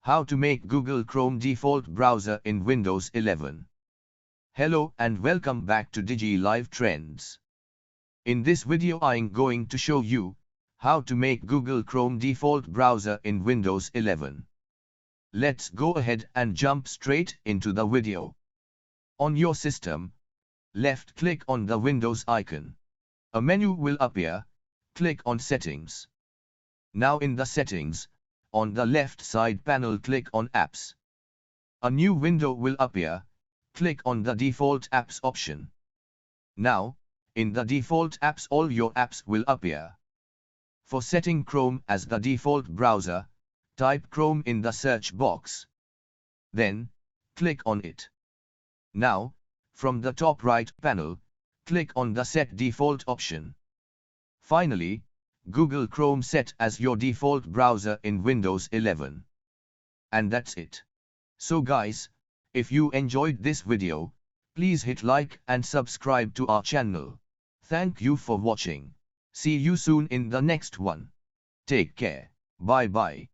How to make Google Chrome default browser in Windows 11. Hello and welcome back to DigiLive Trends. In this video I'm going to show you how to make Google Chrome default browser in Windows 11. Let's go ahead and jump straight into the video. On your system, left-click on the Windows icon. A menu will appear. Click on Settings. Now in the Settings, on the left side panel click on Apps. A new window will appear. Click on the Default Apps option. Now, in the Default Apps all your apps will appear. For setting Chrome as the default browser, type Chrome in the search box. Then, click on it. Now, from the top right panel, click on the Set Default option. Finally, Google Chrome set as your default browser in Windows 11. And that's it. So guys, if you enjoyed this video, please hit like and subscribe to our channel. Thank you for watching. See you soon in the next one. Take care. Bye bye.